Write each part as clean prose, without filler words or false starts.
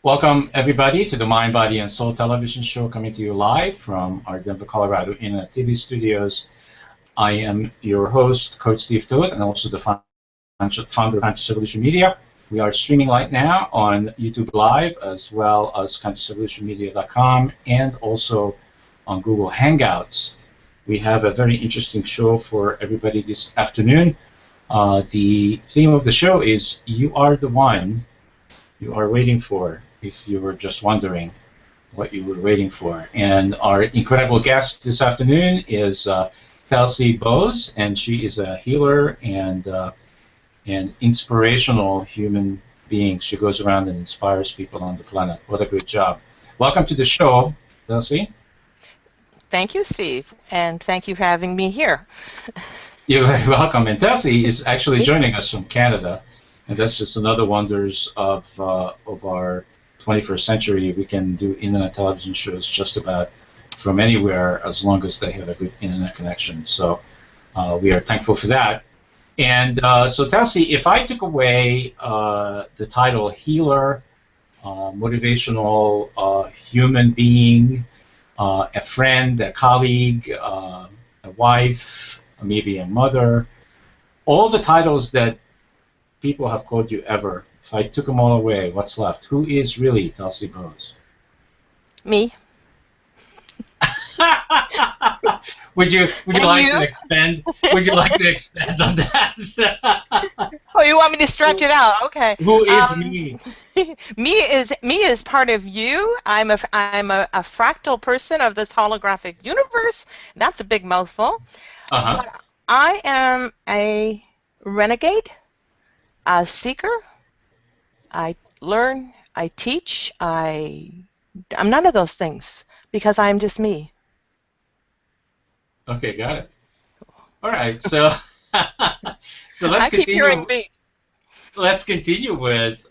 Welcome, everybody, to the Mind, Body, and Soul television show coming to you live from our Denver, Colorado Internet TV studios. I am your host, Coach Steve Toth, and also the founder of Conscious Evolution Media. We are streaming right now on YouTube Live, as well as consciousevolutionmedia.com, and also on Google Hangouts. We have a very interesting show for everybody this afternoon. The theme of the show is You Are the One You Are Waiting For, if you were just wondering what you were waiting for. And our incredible guest this afternoon is Telsie Boese, and she is a healer and an inspirational human being. She goes around and inspires people on the planet. What a good job. Welcome to the show, Telsie. Thank you, Steve, and thank you for having me here. You're very welcome. And Telsie is actually joining us from Canada, and that's just another wonders of our 21st century. We can do internet television shows just about from anywhere as long as they have a good internet connection. So we are thankful for that. And so Telsie, if I took away the title healer, motivational human being, a friend, a colleague, a wife, maybe a mother, all the titles that people have called you ever, if I took them all away, what's left? Who is really Telsie Boese? Me. Would you like to expand? Would you like to expand on that? Oh, you want me to stretch it out? Okay. Who is me? Me is part of you. I'm a fractal person of this holographic universe. That's a big mouthful. Uh-huh. But I am a renegade, a seeker. I learn, I teach, I'm none of those things because I'm just me. Okay, got it. All right, so so let's continue. Let's continue with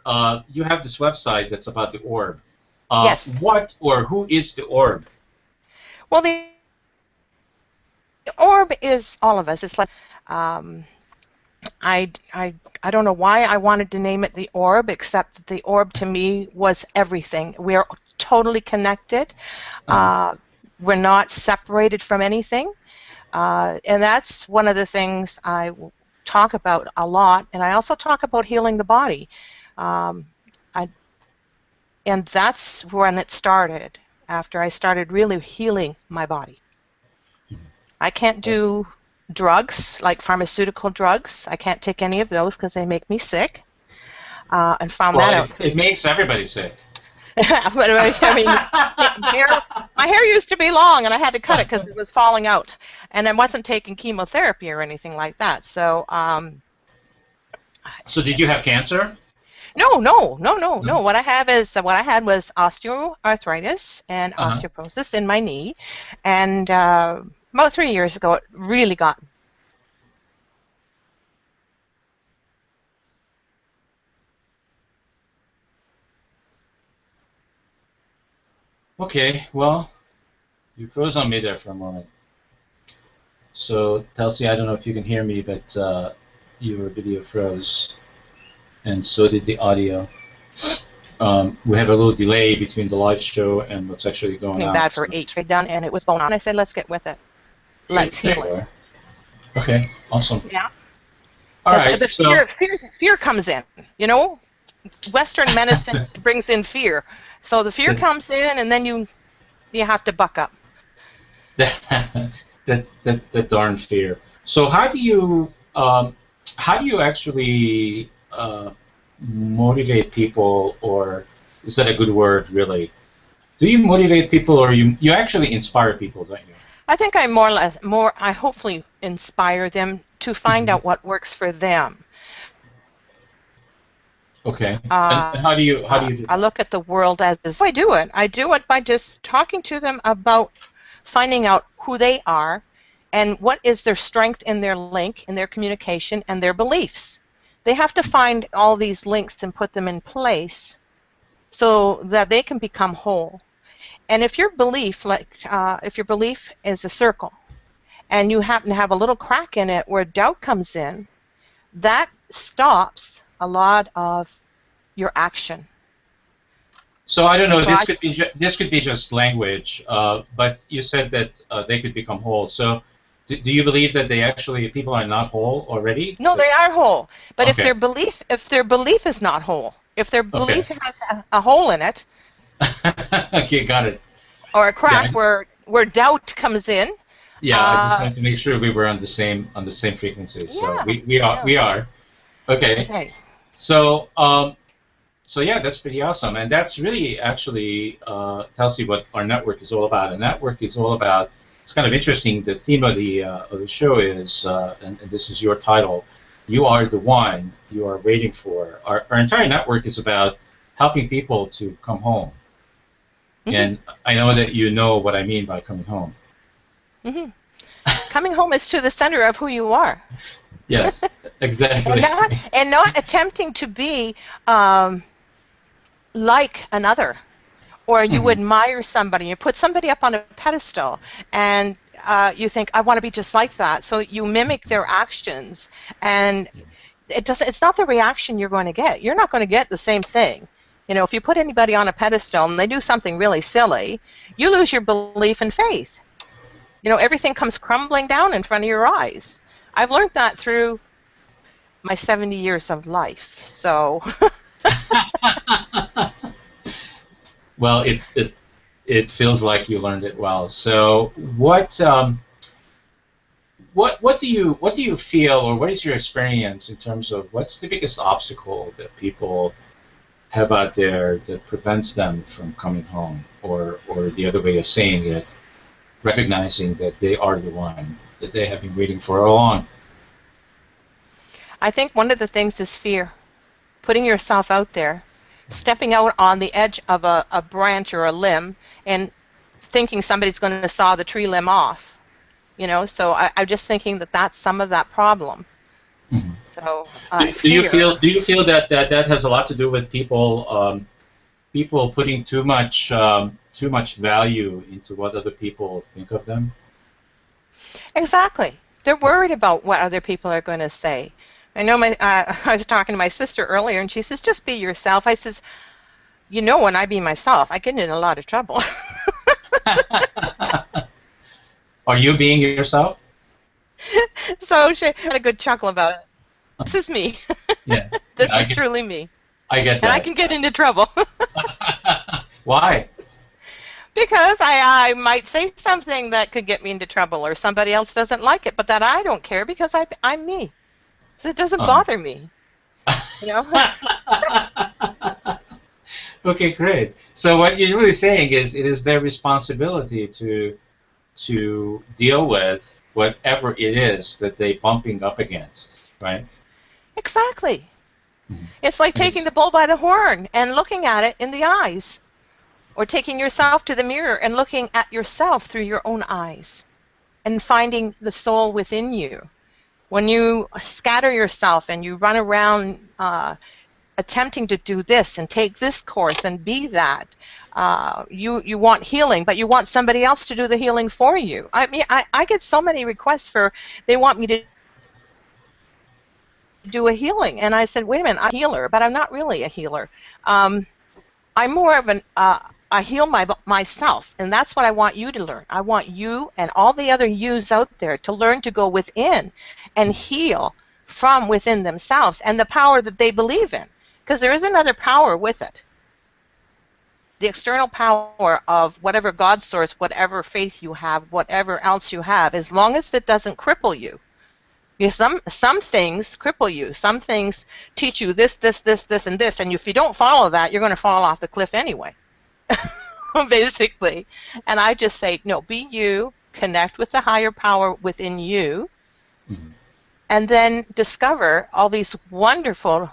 you have this website that's about the orb. Yes. What or who is the orb? Well, the orb is all of us. It's like I don't know why I wanted to name it the orb, except that the orb to me was everything. We're totally connected. We're not separated from anything. And that's one of the things I talk about a lot. And I also talk about healing the body. And that's when it started, after I started really healing my body. I can't do drugs, like pharmaceutical drugs. I can't take any of those because they make me sick. And found that out. It makes everybody sick. But I mean, my hair used to be long, and I had to cut it because it was falling out. And I wasn't taking chemotherapy or anything like that. So. So did you have cancer? No. What I had was osteoarthritis and osteoporosis in my knee, and about 3 years ago, it really got. Okay, well, you froze on me there for a moment. So, Telsie, I don't know if you can hear me, but your video froze, and so did the audio. We have a little delay between the live show and what's actually going on. Bad for 8 straight down, and it was going on. I said, let's get with it. Let's heal it. Okay, awesome. Yeah. All right. So fear comes in. You know, Western medicine brings in fear. So the fear comes in, and then you have to buck up. That darn fear. So how do you actually motivate people, or is that a good word, really? Do you motivate people, or you actually inspire people, don't you? I think I I hopefully inspire them to find out what works for them. Okay. And how do you do that? I look at the world as this. I do it. I do it by just talking to them about finding out who they are and what is their strength in their link, in their communication, and their beliefs. They have to find all these links and put them in place so that they can become whole. And if your belief, if your belief is a circle, and you happen to have a little crack in it where doubt comes in, that stops a lot of your action. So I don't And know. so This could be just language, but you said that they could become whole. So do you believe that they actually people are not whole already? no, they are whole. But Okay. if their belief is not whole, if their Okay. belief has a hole in it Okay, got it. or a Yeah, crack where doubt comes in, yeah. I just uh, wanted to make sure we were on the same frequency. So yeah, we yeah. are. Okay. Okay. So so yeah, that's pretty awesome, and that's really actually tells you what our network is all about. A network is all about. It's kind of interesting. The theme of the show is, and this is your title. You are the one you are waiting for. Our entire network is about helping people to come home, Hmm. and I know that you know what I mean by coming home. Hmm. Coming home is to the center of who you are, Yes, and exactly. not attempting to be um, like another, or you Hmm. admire somebody, you put somebody up on a pedestal, and you think, I want to be just like that. So you mimic their actions, and it's not the reaction you're going to get. You're not going to get the same thing. You know, if you put anybody on a pedestal and they do something really silly, you lose your belief and faith. You know, everything comes crumbling down in front of your eyes. I've learned that through my 70 years of life. So, Well, it feels like you learned it well. So what do you feel, or what is your experience in terms of what's the biggest obstacle that people have out there that prevents them from coming home, or the other way of saying it, recognizing that they are the one that they have been waiting for all along? I think one of the things is fear, putting yourself out there, stepping out on the edge of a branch or a limb, and thinking somebody's going to saw the tree limb off. You know, so I'm just thinking that that's some of that problem. Mhm. So Do fear. you feel that that has a lot to do with people putting too much value into what other people think of them? Exactly. They're worried about what other people are going to say. I know I was talking to my sister earlier, and she says, "Just be yourself." I says, "You know, when I be myself, I get in a lot of trouble." Are you being yourself? So she had a good chuckle about it. This is me. Yeah, yeah, This is truly me, I get and I that. can get into trouble Why? because I might say something that could get me into trouble, or somebody else doesn't like it, but that I don't care because I'm me, so it doesn't Uh-huh. bother me. You know. Okay, great. So what you're really saying is it is their responsibility to deal with whatever it is that they bumping up against, right? Exactly. Mhm. It's like And taking the it's bull by the horn and looking at it in the eyes, or taking yourself to the mirror and looking at yourself through your own eyes and finding the soul within you. When you scatter yourself and you run around attempting to do this and take this course and be that, you want healing, but you want somebody else to do the healing for you. I mean, I get so many requests for, they want me to do a healing, and I said, wait a minute, I'm a healer, but I'm not really a healer. Um, I'm more of I heal myself, and that's what I want you to learn. I want you and all the other yous out there to learn to go within and heal from within themselves and the power that they believe in, because there is another power with it. The external power of whatever God source, whatever faith you have, whatever else you have, as long as it doesn't cripple you. Because some things cripple you. Some things teach you this, and this, and if you don't follow that, you're going to fall off the cliff anyway. Basically. And I just say, no, be you, connect with the higher power within you, Mhm. and then discover all these wonderful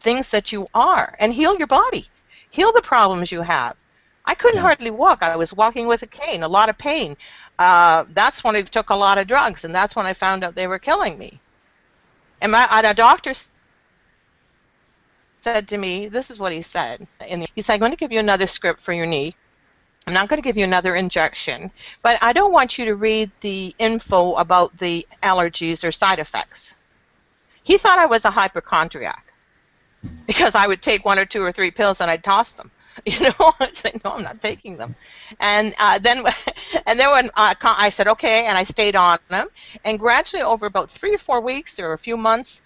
things that you are, and heal your body. Heal the problems you have. I couldn't Yeah. hardly walk. I was walking with a cane, a lot of pain. That's when I took a lot of drugs, and that's when I found out they were killing me. And a doctor said to me, this is what he said. He said, I'm going to give you another script for your knee. I'm not going to give you another injection, but I don't want you to read the info about the allergies or side effects. He thought I was a hypochondriac Mhm. because I would take one or two or three pills and I'd toss them. I said, no, I'm not taking them. And then when I said, okay, and I stayed on them, and gradually over about 3 or 4 weeks or a few months,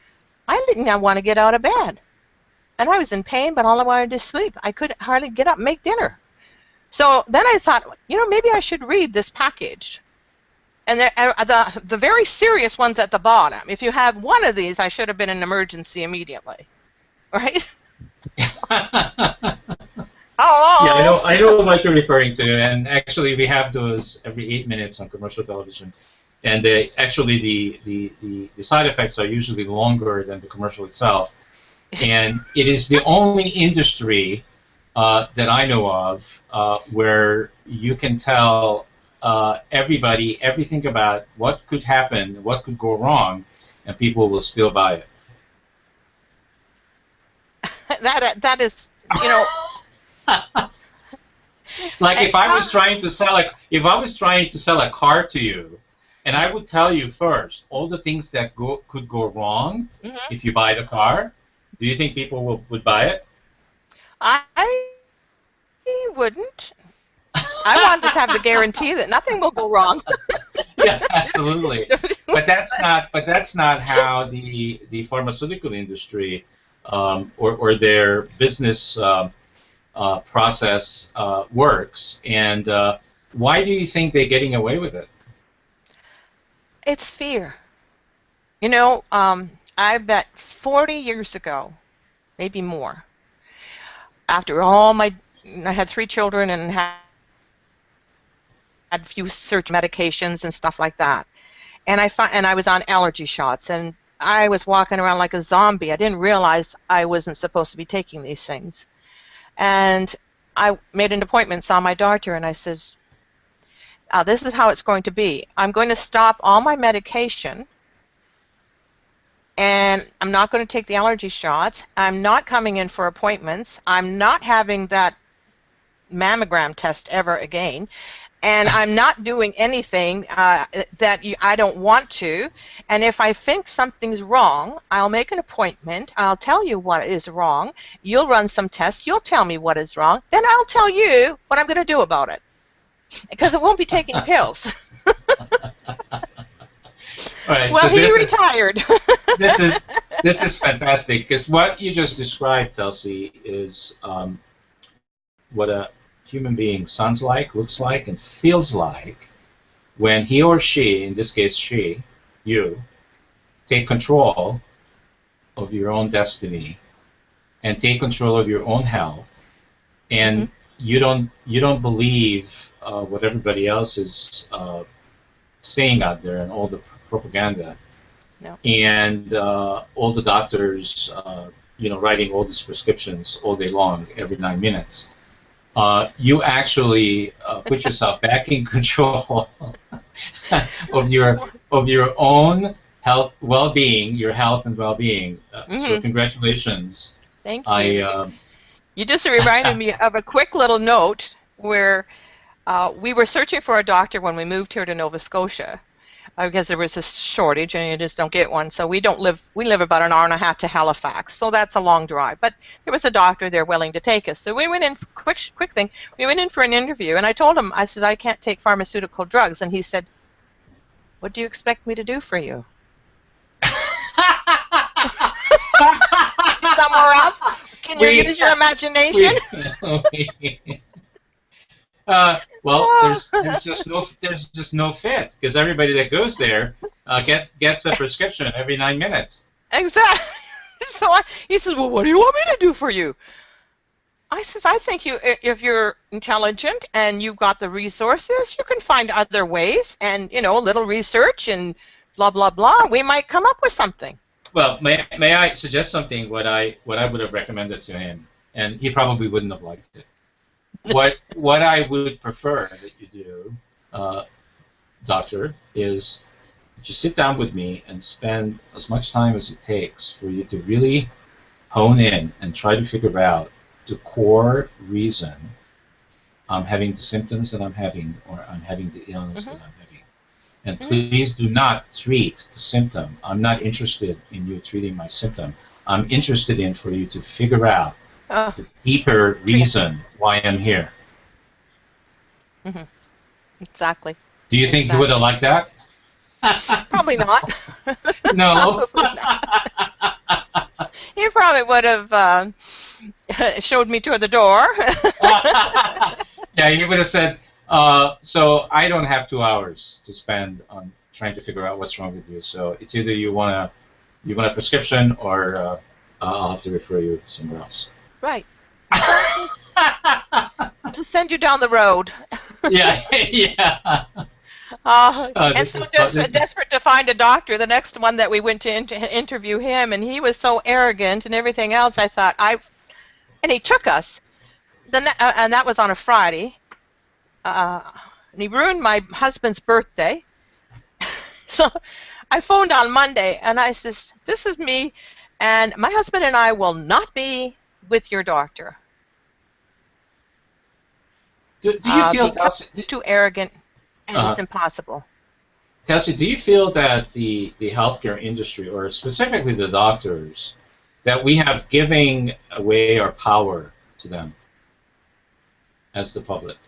I didn't want to get out of bed. And I was in pain, but all I wanted to sleep. I couldn't hardly get up and make dinner. So then I thought, maybe I should read this package. And the very serious ones at the bottom. If you have one of these, I should have been in an emergency immediately. Right? Hello. Yeah, I know what you're referring to, and actually we have those every 8 minutes on commercial television, and the side effects are usually longer than the commercial itself, and it is the only industry that I know of where you can tell everybody everything about what could happen, what could go wrong, and people will still buy it. That is, like if I was trying to sell a car to you, and I would tell you first all the things that could go wrong if you buy the car, do you think people would buy it? I wouldn't. I want to have the guarantee that nothing will go wrong. Yeah, absolutely. But that's not how the pharmaceutical industry or their business process works. And why do you think they're getting away with it? It's fear. I bet 40 years ago, maybe more, after I had 3 children and had a few search medications and stuff like that, and I was on allergy shots, and I was walking around like a zombie. I didn't realize I wasn't supposed to be taking these things, and I made an appointment, saw my doctor, and I says, this is how it's going to be. I'm going to stop all my medication, and I'm not going to take the allergy shots. I'm not coming in for appointments. I'm not having that mammogram test ever again. And I'm not doing anything that I don't want to. And if I think something's wrong, I'll make an appointment. I'll tell you what is wrong. You'll run some tests. You'll tell me what is wrong. Then I'll tell you what I'm going to do about it. Because it won't be taking pills. Right, well, so he retired. This is fantastic, because what you just described, Telsie, is what a human being sounds like, looks like, and feels like when he or she, in this case you, take control of your own destiny and take control of your own health, and you don't believe what everybody else is saying out there and all the propaganda, and all the doctors writing all these prescriptions all day long every 9 minutes. You actually put yourself back in control of your own health, well-being, your health and well-being. So congratulations. Thank you. You just reminded me of a quick little note where we were searching for a doctor when we moved here to Nova Scotia. Because there was a shortage and you just don't get one. So we live about an hour and a half to Halifax, so that's a long drive. But there was a doctor there willing to take us. So we went in, quick thing, we went in for an interview, and I told him, I said, I can't take pharmaceutical drugs. And he said, what do you expect me to do for you? Somewhere else? Can you use your imagination? Well, there's just no fit, because everybody that goes there gets a prescription every 9 minutes. Exactly. So he says, well, what do you want me to do for you? I says, I think if you're intelligent and you've got the resources, you can find other ways, and a little research and blah blah blah. We might come up with something. Well, may I suggest something? What I would have recommended to him, and he probably wouldn't have liked it. What I would prefer that you do, doctor, is that you sit down with me and spend as much time as it takes for you to really hone in and try to figure out the core reason I'm having the symptoms that I'm having, or I'm having the illness that I'm having. And please do not treat the symptom. I'm not interested in you treating my symptom. I'm interested in for you to figure out the deeper reason why I'm here. Mm-hmm. Exactly. Do you think he would have liked that? Probably not. No. Probably not. He probably would have showed me to the door. Yeah, he would have said, so I don't have 2 hours to spend on trying to figure out what's wrong with you. So it's either you want a prescription, or I'll have to refer you somewhere else. Right. We'll send you down the road. Yeah, yeah. And so desperate to find a doctor. The next one that we went to interview him, and he was so arrogant and everything else. I thought, and he took us. And that was on a Friday. And he ruined my husband's birthday. So I phoned on Monday, and I says, this is me, and my husband and I will not be with your doctor. Do you feel he's too arrogant, and it's impossible. Telsie, do you feel that the healthcare industry, or specifically the doctors, that we have giving away our power to them as the public?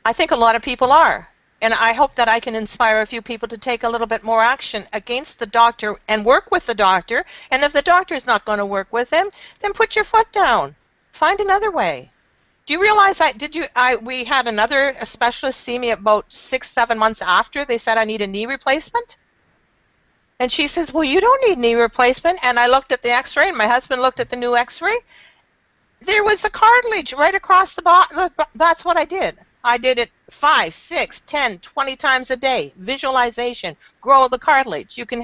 I think a lot of people are. And I hope that I can inspire a few people to take a little bit more action against the doctor and work with the doctor. And if the doctor is not going to work with him, then put your foot down. Find another way. Do you realize we had another specialist see me about 6-7 months after. They said I need a knee replacement. And she says, well, you don't need knee replacement. And I looked at the x-ray, and my husband looked at the new x-ray. There was a cartilage right across the bottom. That's what I did. I did it 5, 6, 10, 20 times a day. Visualization, grow the cartilage. You can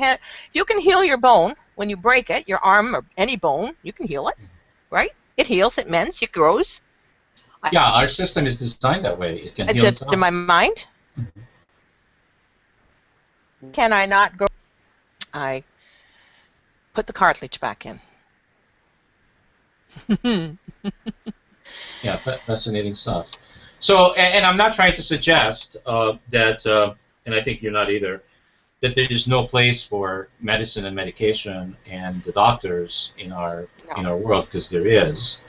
heal your bone when you break it, your arm or any bone. You can heal it, right? It heals, it mends, it grows. Yeah, our system is designed that way. It can heal itself. In my mind. Can I not grow? I put the cartilage back in. Yeah, fascinating stuff. So, and I'm not trying to suggest that, and I think you're not either, that there is no place for medicine and medication and the doctors in our world, because there is.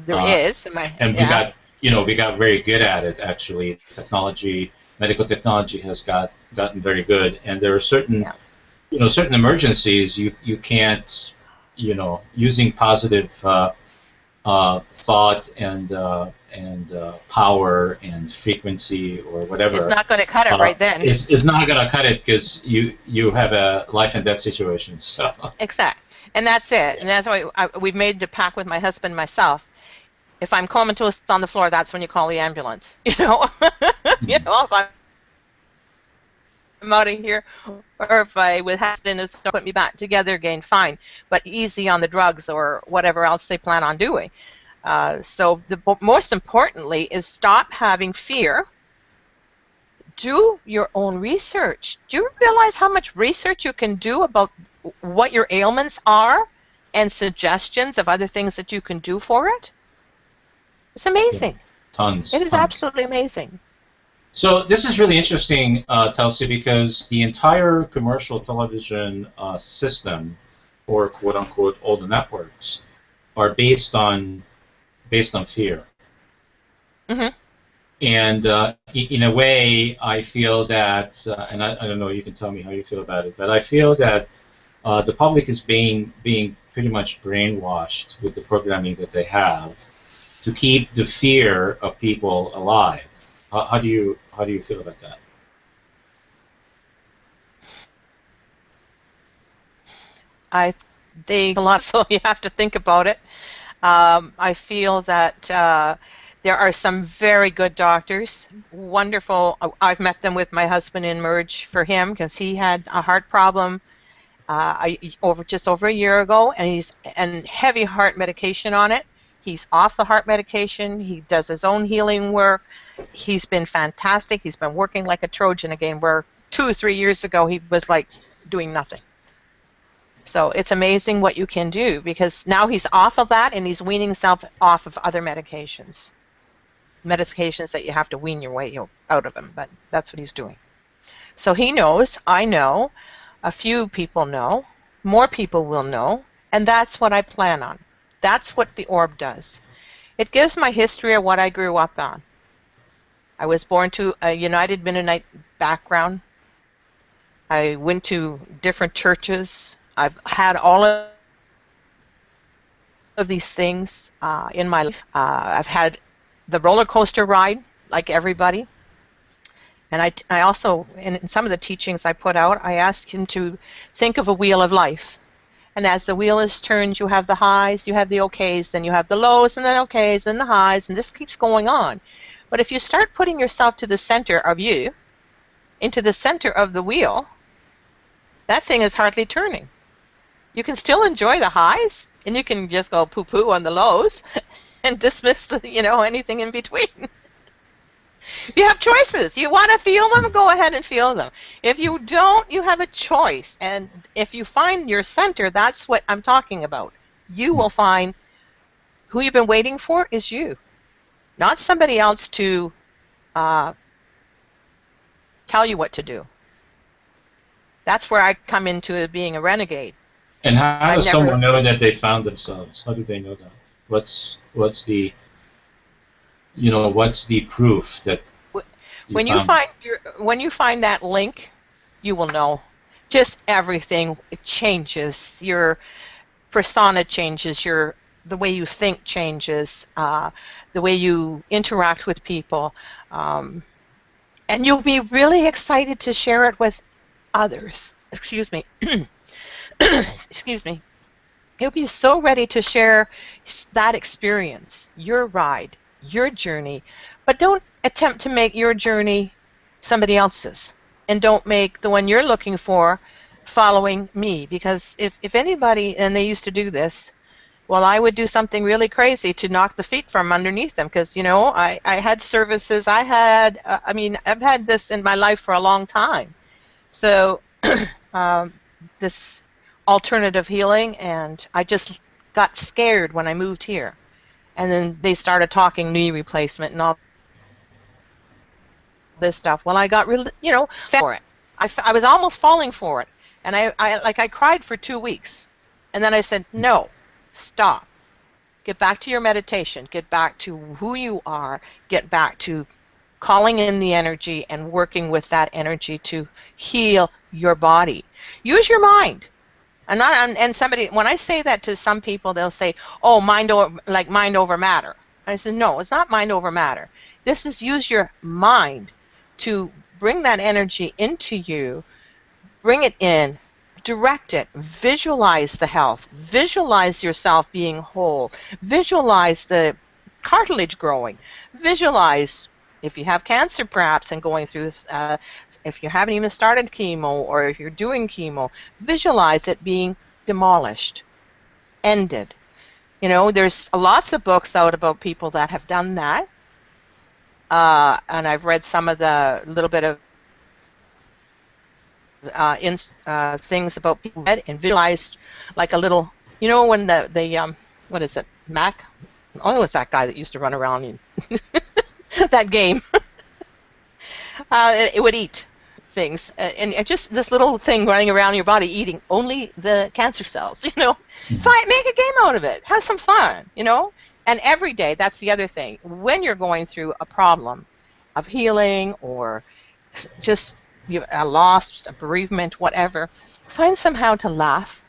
There is. We got very good at it, actually. Medical technology has gotten very good, and there are certain emergencies you can't, using positive thought and power and frequency or whatever. It's not going to cut it right then. It's not going to cut it, because you have a life and death situation. So. Exactly. And that's it. And that's why we've made the pact with my husband and myself. If I'm comatose on the floor, that's when you call the ambulance. If I'm out of here, or if I would have to put me back together again, fine. But easy on the drugs or whatever else they plan on doing. So most importantly is stop having fear. Do your own research. Do you realize how much research you can do about what your ailments are and suggestions of other things that you can do for it? It's amazing. Yeah, tons. It is absolutely amazing. So this is really interesting, Telsie, because the entire commercial television system, or quote unquote all the networks, are based on fear. Mm-hmm. And in a way, I feel that, and I don't know, you can tell me how you feel about it, but I feel that the public is being pretty much brainwashed with the programming that they have to keep the fear of people alive. How do you feel about that? I think a lot, so you have to think about it. I feel that there are some very good doctors, wonderful. I've met them with my husband in Merge for him, because he had a heart problem just over a year ago, and he's on heavy heart medication on it. He's off the heart medication. He does his own healing work. He's been fantastic. He's been working like a Trojan again, where 2 or 3 years ago he was like doing nothing. So it's amazing what you can do, because now he's off of that and he's weaning himself off of other medications. Medications that you have to wean your way out of him, but that's what he's doing. So he knows, I know, a few people know, more people will know, and that's what I plan on. That's what the orb does. It gives my history of what I grew up on. I was born to a United Mennonite background. I went to different churches. I've had all of these things in my life. I've had the roller coaster ride, like everybody. And I also, in some of the teachings I put out, I asked him to think of a wheel of life. And as the wheel is turned, you have the highs, you have the okays, then you have the lows, and then okays, then the highs, and this keeps going on. But if you start putting yourself to the center of you, into the center of the wheel, that thing is hardly turning. You can still enjoy the highs, and you can just go poo-poo on the lows and dismiss the, anything in between. You have choices. You want to feel them, go ahead and feel them. If you don't, you have a choice. And if you find your center, that's what I'm talking about. You will find who you've been waiting for is you, not somebody else to tell you what to do. That's where I come into being a renegade. And how does someone know that they found themselves? How do they know that? What's the what's the proof that when you find that link, you will know. Just everything, it changes. Your persona changes. The way you think changes. The way you interact with people, and you'll be really excited to share it with others. Excuse me. Excuse me. You'll be so ready to share that experience, your ride, your journey, but don't attempt to make your journey somebody else's, and don't make the one you're looking for following me, because if anybody, and they used to do this, well, I would do something really crazy to knock the feet from underneath them, because I had services, I've had this in my life for a long time, so this alternative healing, and I just got scared when I moved here. And then they started talking knee replacement and all this stuff. Well, I got really, for it. I was almost falling for it. And I cried for 2 weeks. And then I said, no, stop. Get back to your meditation. Get back to who you are. Get back to calling in the energy and working with that energy to heal your body. Use your mind. And somebody, when I say that to some people, they'll say, oh, mind over matter. And I said, no, it's not mind over matter. This is use your mind to bring that energy into you, bring it in, direct it, visualize the health, visualize yourself being whole, visualize the cartilage growing, visualize if you have cancer perhaps and going through this, if you haven't even started chemo or if you're doing chemo, visualize it being demolished, ended. There's lots of books out about people that have done that. And I've read some of the little bit of things about people and visualized like a little, when the what is it, Mac? Oh, it's that guy that used to run around in that game. It would eat things, and just this little thing running around your body eating only the cancer cells. Mm-hmm. Make a game out of it. Have some fun. And every day, that's the other thing. When you're going through a problem of healing or just a loss, a bereavement, whatever, find somehow to laugh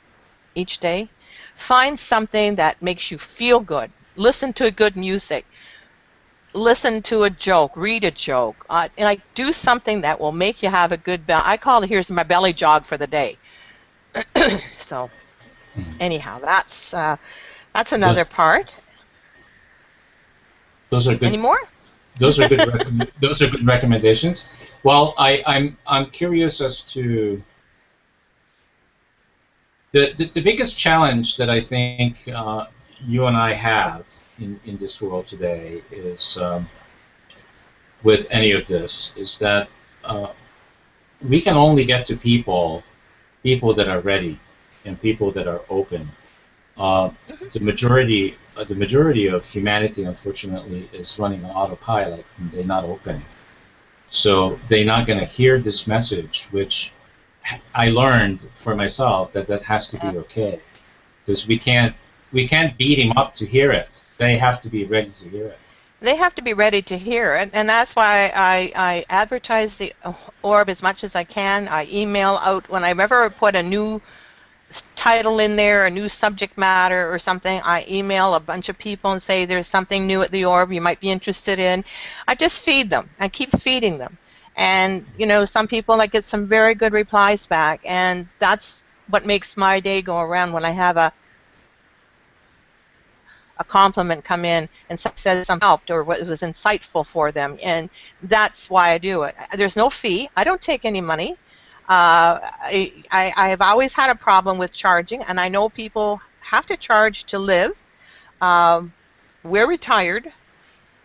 each day. Find something that makes you feel good. Listen to good music. Listen to a joke. Read a joke. Do something that will make you have a good I call it, here's my belly jog for the day. So, anyhow, that's another part. Those are good. Any more? Those are good. Those are good recommendations. Well, I'm curious as to the biggest challenge that I think you and I have in this world today is with any of this is that we can only get to people that are ready and people that are open. The majority of humanity, unfortunately, is running on autopilot, and they're not open. So they're not going to hear this message, which I learned for myself that has to be okay, because we can't we can't beat him up to hear it. They have to be ready to hear it. They have to be ready to hear, and that's why I advertise the orb as much as I can. I email out when I ever put a new title in there, a new subject matter or something. I email a bunch of people and say there's something new at the orb you might be interested in. I just feed them. I keep feeding them, and some people, I get some very good replies back, and that's what makes my day go around when I have a compliment come in and says something helped or what was insightful for them, and that's why I do it. There's no fee. I don't take any money. I have always had a problem with charging, and I know people have to charge to live. We're retired,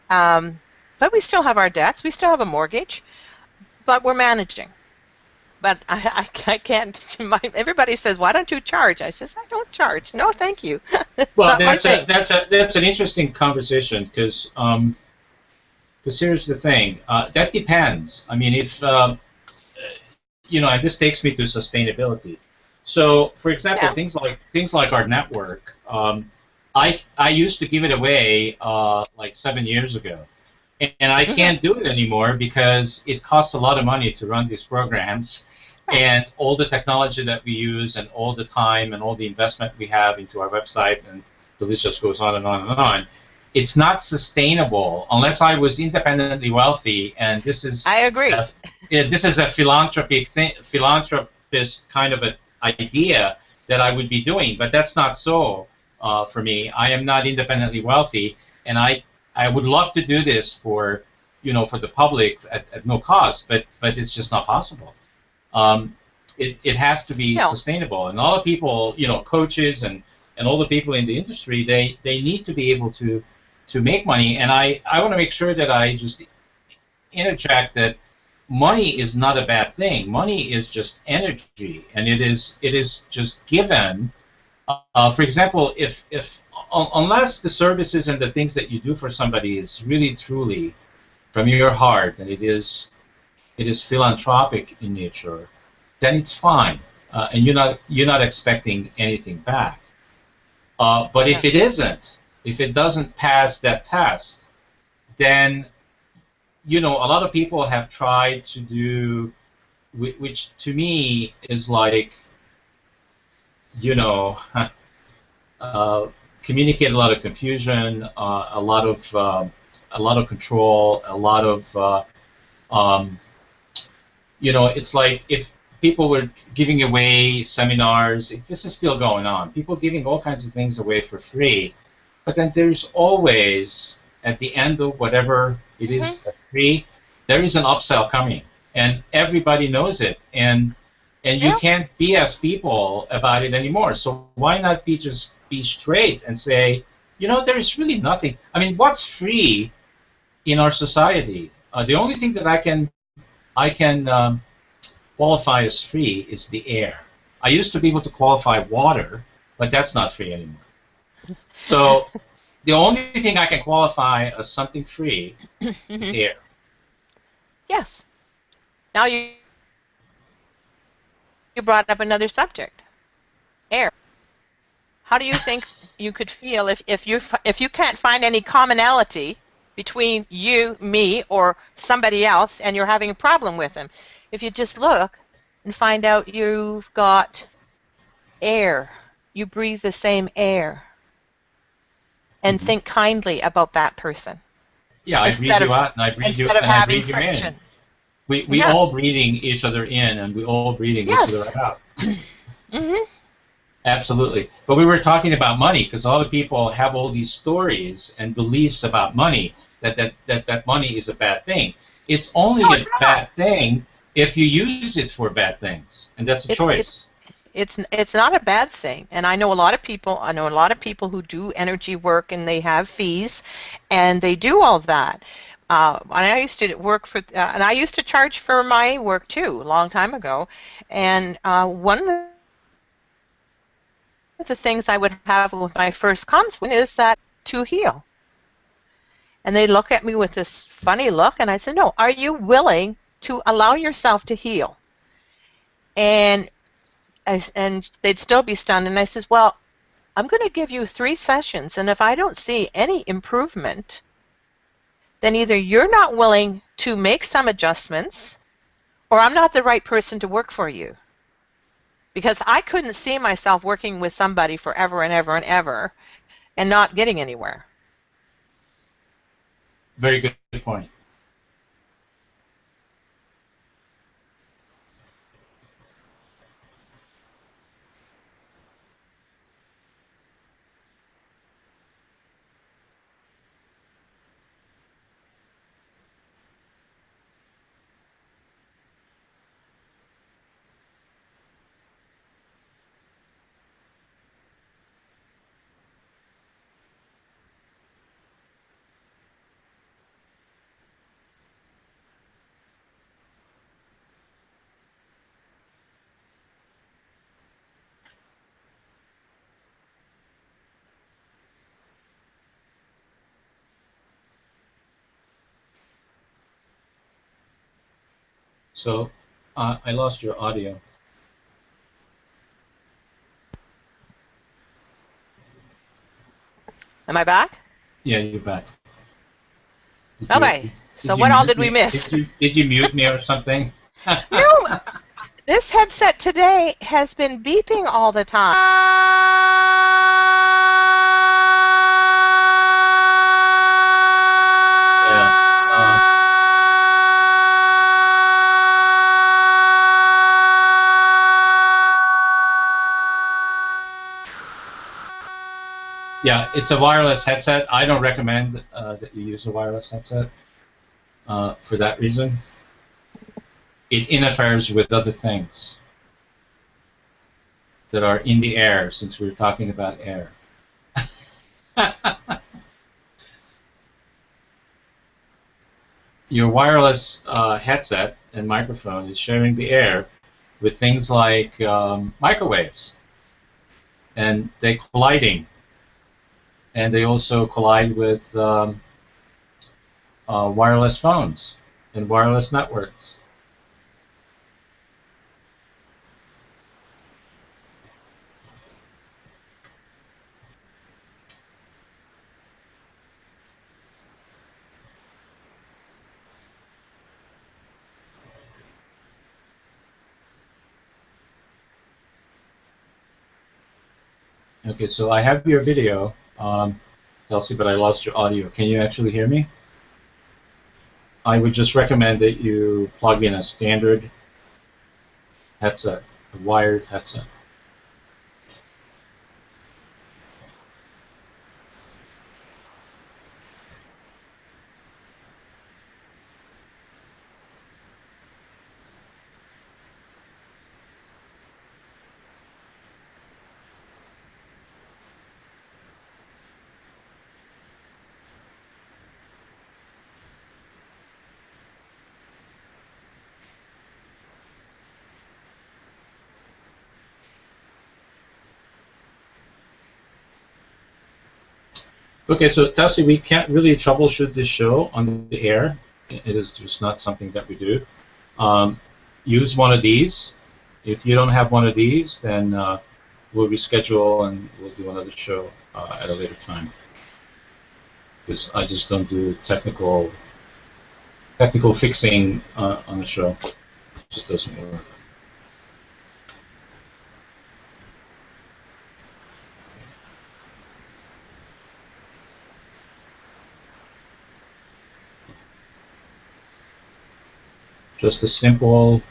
but we still have our debts. We still have a mortgage, but we're managing. But I can't. Everybody says, "Why don't you charge?" I says, "I don't charge. No, thank you." Well, that's an interesting conversation because here's the thing. That depends. I mean, if and this takes me to sustainability. So, for example, things like our network. I used to give it away like 7 years ago. And I can't do it anymore because it costs a lot of money to run these programs, and all the technology that we use, and all the time, and all the investment we have into our website, and the list just goes on and on and on. It's not sustainable unless I was independently wealthy, and this is. I agree. This is a philanthropist kind of an idea that I would be doing, but that's not so for me. I am not independently wealthy, and I would love to do this for the public at no cost, but it's just not possible. It has to be sustainable, and all the people, coaches and all the people in the industry, they need to be able to make money. And I want to make sure that I just interject that money is not a bad thing. Money is just energy, and it is just given. For example, if unless the services and the things that you do for somebody is really truly from your heart, and it is philanthropic in nature, then it's fine, and you're not expecting anything back. But if it isn't, if it doesn't pass that test, then a lot of people have tried to do, which to me is like, communicate a lot of confusion, a lot of control, a lot of it's like if people were giving away seminars. This is still going on. People giving all kinds of things away for free, but then there's always at the end of whatever it is that's free, there is an upsell coming, and everybody knows it, and you can't BS people about it anymore. So why not just be straight and say, there is really nothing. I mean, what's free in our society? The only thing that I can qualify as free is the air. I used to be able to qualify water, but that's not free anymore. So the only thing I can qualify as something free is air. Yes. Now you brought up another subject, air. How do you think you could feel if you can't find any commonality between you, me, or somebody else, and you're having a problem with them? If you just look and find out you've got air, you breathe the same air, and think kindly about that person. Yeah, I breathe you out, and I breathe you, and I breathe you in. We all breathing each other in, and we all breathing each other out. Absolutely. But we were talking about money because a lot of people have all these stories and beliefs about money, that money is a bad thing. It's only a bad thing if you use it for bad things, and that's a choice. It's not a bad thing, and I know a lot of people who do energy work, and they have fees, and they do all that. And I used to work for, and I used to charge for my work too, a long time ago. And one of the things I would have with my first consult is that to heal. And they look at me with this funny look, and I said, "No, are you willing to allow yourself to heal?" And they'd still be stunned, and I says, "Well, I'm going to give you 3 sessions, and if I don't see any improvement, then either you're not willing to make some adjustments, or I'm not the right person to work for you. Because I couldn't see myself working with somebody forever and ever and ever and not getting anywhere. Very good point. So I lost your audio. Am I back? Yeah, you're back. Okay, so what all did we miss? Did you mute me or something? No, this headset today has been beeping all the time. Yeah, it's a wireless headset. I don't recommend that you use a wireless headset for that reason. It interferes with other things that are in the air, since we're talking about air. Your wireless headset and microphone is sharing the air with things like microwaves, and they're colliding. And they also collide with wireless phones and wireless networks. Okay, so I have your video, Telsie, but I lost your audio. Can you actually hear me? I would just recommend that you plug in a standard headset, a wired headset. Okay, so Telsie, we can't really troubleshoot this show on the air. It is just not something that we do. Use one of these. If you don't have one of these, then we'll reschedule and we'll do another show at a later time. Because I just don't do technical fixing on the show. It just doesn't work. Just a simple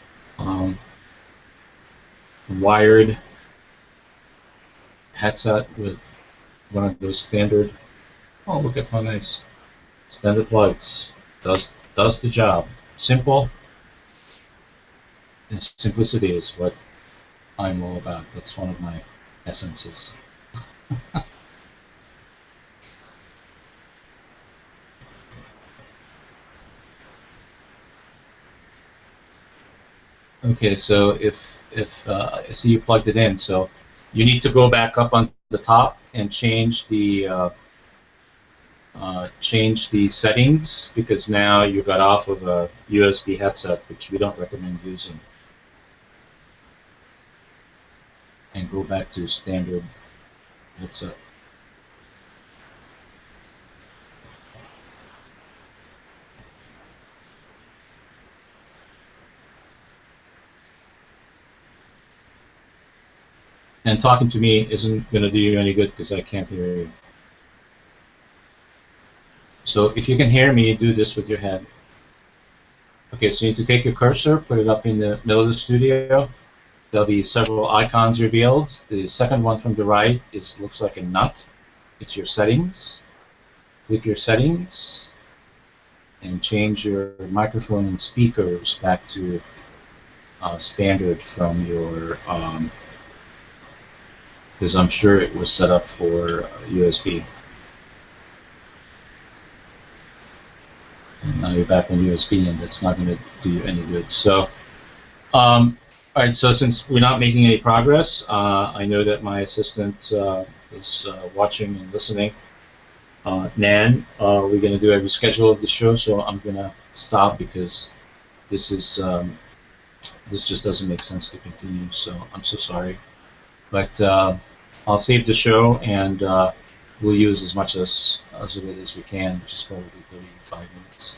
wired headset with one of those standard. Oh, look at how nice! Standard plugs does the job. Simple. And simplicity is what I'm all about. That's one of my essences. Okay, so if I see you plugged it in, so you need to go back up on the top and change the settings, because now you got off of a USB headset, which we don't recommend using, and go back to standard That's it. And talking to me isn't going to do you any good because I can't hear you. So if you can hear me, do this with your head. Okay, so you need to take your cursor, put it up in the middle of the studio. There'll be several icons revealed. The second one from the right looks like a nut. It's your settings. Click your settings and change your microphone and speakers back to standard from your, because I'm sure it was set up for USB. And now you're back on USB, and that's not going to do you any good. So, all right. So since we're not making any progress, I know that my assistant is watching and listening. Nan, we're going to do a reschedule of the show, so I'm going to stop because this is this just doesn't make sense to continue. So I'm so sorry, but I'll save the show and we'll use as much of it as we can, which is probably 35 minutes.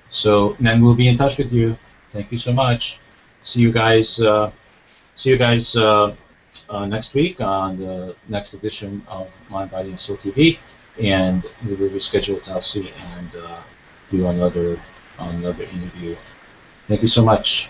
So then we'll be in touch with you. Thank you so much. See you guys. Next week on the next edition of Mind, Body, and Soul TV, and we will reschedule Telsie and do another interview. Thank you so much.